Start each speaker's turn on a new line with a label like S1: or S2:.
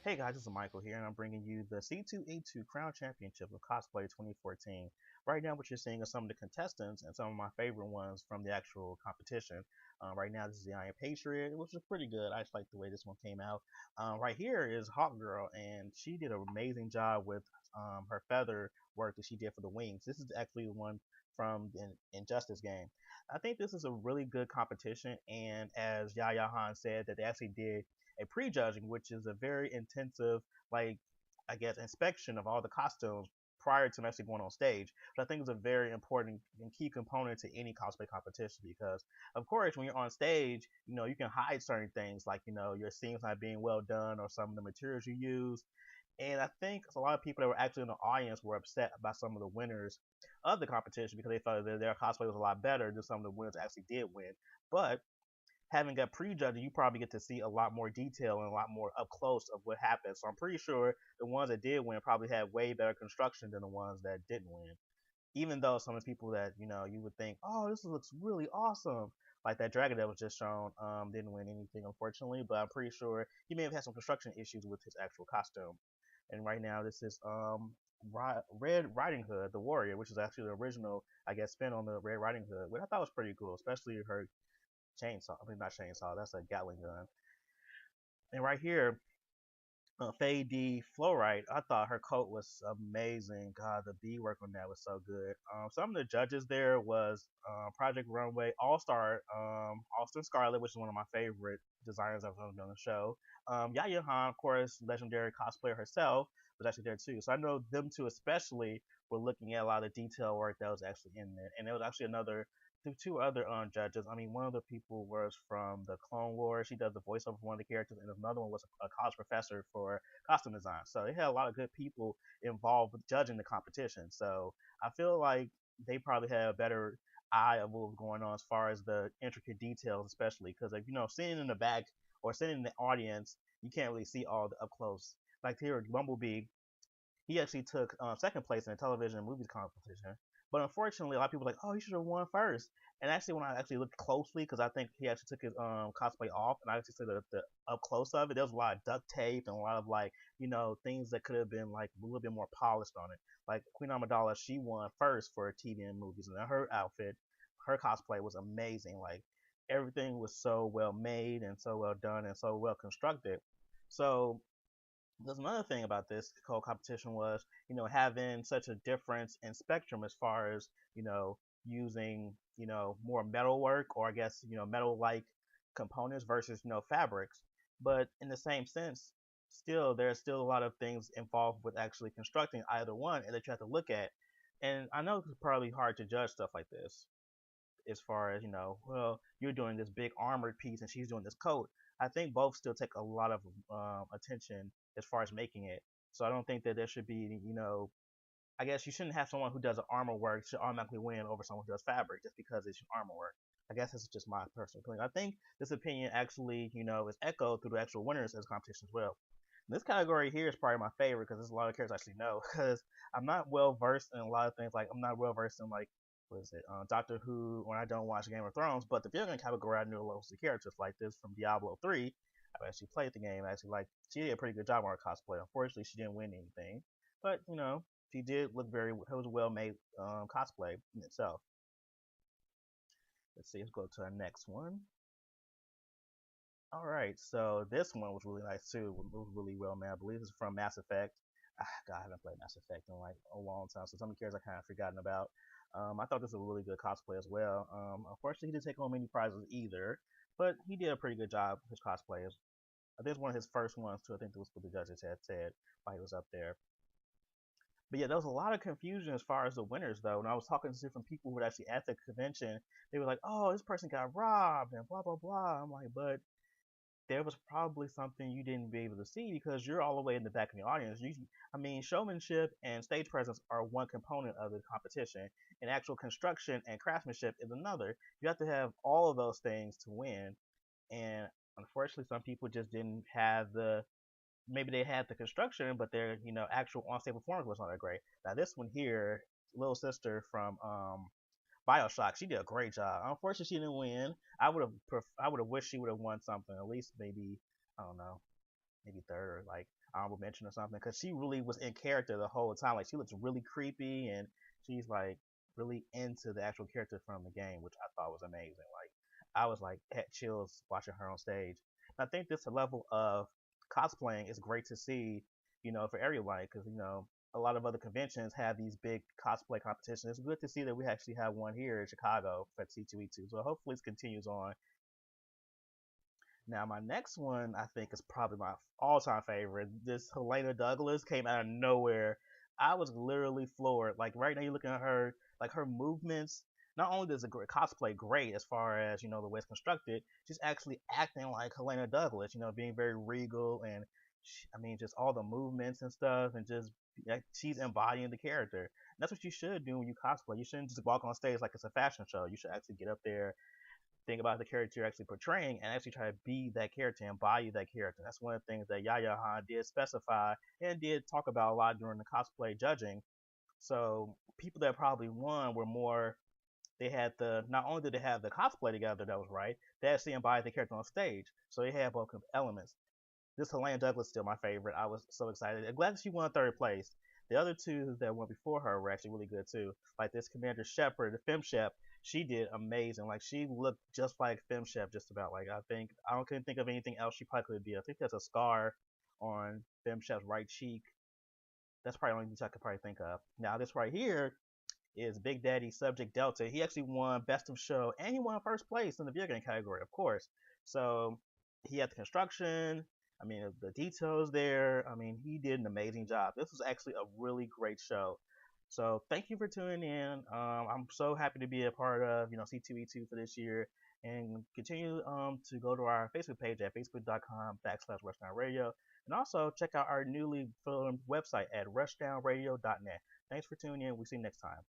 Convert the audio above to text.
S1: Hey guys, this is Michael here, and I'm bringing you the C2E2 Crown Championship of Cosplay 2014. Right now, what you're seeing are some of the contestants and some of my favorite ones from the actual competition. Right now, this is the Iron Patriot, which is pretty good. I just like the way this one came out. Right here is Hawk Girl, and she did an amazing job with her feather work that she did for the wings. This is actually the one from the Injustice game. I think this is a really good competition, and as Yaya Han said, that they actually did a prejudging, which is a very intensive, like I guess, inspection of all the costumes prior to actually going on stage. But I think it's a very important and key component to any cosplay competition because, of course, when you're on stage, you can hide certain things like your scenes not being well done or some of the materials you use. And I think a lot of people that were actually in the audience were upset about some of the winners of the competition because they thought that their cosplay was a lot better than some of the winners that actually did win. But having a prejudging, you probably get to see a lot more detail and a lot more up close of what happened. So I'm pretty sure the ones that did win probably had way better construction than the ones that didn't win. Even though some of the people that you would think, oh, this looks really awesome, like that dragon that was just shown, didn't win anything unfortunately. But I'm pretty sure he may have had some construction issues with his actual costume. And right now, this is Red Riding Hood, the warrior, which is actually the original, I guess, spin on the Red Riding Hood, which I thought was pretty cool, especially her chainsaw. I mean, not chainsaw. That's a Gatling gun. And right here, Faye D. Flowright, I thought her coat was amazing. God, the beadwork on that was so good. Some of the judges there was Project Runway All Star, Austin Scarlett, which is one of my favorite designers I've ever done on the show. Yaya Han, of course, legendary cosplayer herself, was actually there too. So I know them two especially were looking at a lot of detail work that was actually in there. And there was actually another two other judges. I mean, one of the people was from the Clone Wars. She does the voiceover for one of the characters, and another one was a college professor for costume design. So they had a lot of good people involved with judging the competition. So I feel like they probably had a better eye of what was going on as far as the intricate details, especially because like sitting in the back or sitting in the audience, you can't really see all the up close. Like here, Bumblebee, he actually took second place in the television and movies competition. But unfortunately, a lot of people were like, oh, he should have won first. And actually, when I actually looked closely, because I think he actually took his cosplay off, and I actually saw the up close of it, there was a lot of duct tape and a lot of like things that could have been like a little bit more polished on it. Like Queen Amidala, she won first for TV and movies, and her outfit, her cosplay was amazing. Like everything was so well made and so well done and so well constructed. So there's another thing about this whole competition was, having such a difference in spectrum as far as, using, more metal work or I guess, metal like components versus, fabrics. But in the same sense, still, there's still a lot of things involved with actually constructing either one and that you have to look at. And I know it's probably hard to judge stuff like this as far as well, you're doing this big armored piece and she's doing this coat. I think both still take a lot of attention as far as making it. So I don't think that there should be, I guess you shouldn't have someone who does armor work should automatically win over someone who does fabric just because it's armor work. I guess this is just my personal opinion. I think this opinion actually, is echoed through the actual winners of this competition as well. This category here is probably my favorite because there's a lot of characters I actually know. Because I'm not well versed in a lot of things. Like I'm not well versed in like what is it, Doctor Who, when I don't watch Game of Thrones. But the video game category, I knew a lot of characters like this from Diablo 3. I've actually played the game. I actually like she did a pretty good job on her cosplay. Unfortunately, she didn't win anything, but she did look very. It was a well made cosplay in itself. Let's see. Let's go to our next one. All right, so this one was really nice too. It was really well made. I believe it's from Mass Effect. God, I haven't played Mass Effect in like a long time, so some of the characters I kind of forgotten about. I thought this was a really good cosplay as well. Unfortunately, he didn't take home many prizes either, but he did a pretty good job with his cosplay. I think it's one of his first ones too. I think it was what the judges had said while he was up there. But yeah, there was a lot of confusion as far as the winners though. When I was talking to different people who were actually at the convention, they were like, "Oh, this person got robbed," and blah blah blah. I'm like, but there was probably something you didn't be able to see because you're all the way in the back of the audience. I mean, showmanship and stage presence are one component of the competition, and actual construction and craftsmanship is another. You have to have all of those things to win, and unfortunately, some people just didn't have the. Maybe they had the construction, but their actual on-stage performance was not that great. Now this one here, little sister from Bioshock. She did a great job. Unfortunately, she didn't win. I would have wished she would have won something. At least maybe I don't know, maybe third. Like honorable mention or something because she really was in character the whole time. Like she looks really creepy and she's like really into the actual character from the game, which I thought was amazing. Like I was like had chills watching her on stage. And I think this level of cosplaying is great to see, for everyone because a lot of other conventions have these big cosplay competitions. It's good to see that we actually have one here in Chicago for C2E2. So hopefully it continues on. Now, my next one I think is probably my all-time favorite. This Helena Douglas came out of nowhere. I was literally floored. Like right now, you're looking at her, like her movements. Not only does the cosplay great as far as the way it's constructed, she's actually acting like Helena Douglas. Being very regal and I mean, just all the movements and stuff, and just like, she's embodying the character. And that's what you should do when you cosplay. You shouldn't just walk on stage like it's a fashion show. You should actually get up there, think about the character you're actually portraying and actually try to be that character and embody that character. That's one of the things that Yaya Han did specify and did talk about a lot during the cosplay judging. So people that probably won were more they had the not only did they have the cosplay together that was right, they actually embodied the character on stage. So they had both elements. This Helena Douglas is still my favorite. I was so excited. I'm glad that she won third place. The other two that went before her were actually really good too. Like this Commander Shepard, the Fem Shep, she did amazing. Like she looked just like Fem Shep, just about. Like I couldn't think of anything else she probably could be. I think there's a scar on Fem Shep's right cheek. That's probably the only thing I could probably think of. Now this right here is Big Daddy Subject Delta. He actually won Best of Show and he won first place in the video game category, of course. So he had the construction. I mean, the details there. I mean, he did an amazing job. This was actually a really great show. So thank you for tuning in. I'm so happy to be a part of C2E2 for this year, and continue to go to our Facebook page at facebook.com/rushdownradio, and also check out our newly filmed website at rushdownradio.net. Thanks for tuning in. We'll see you next time.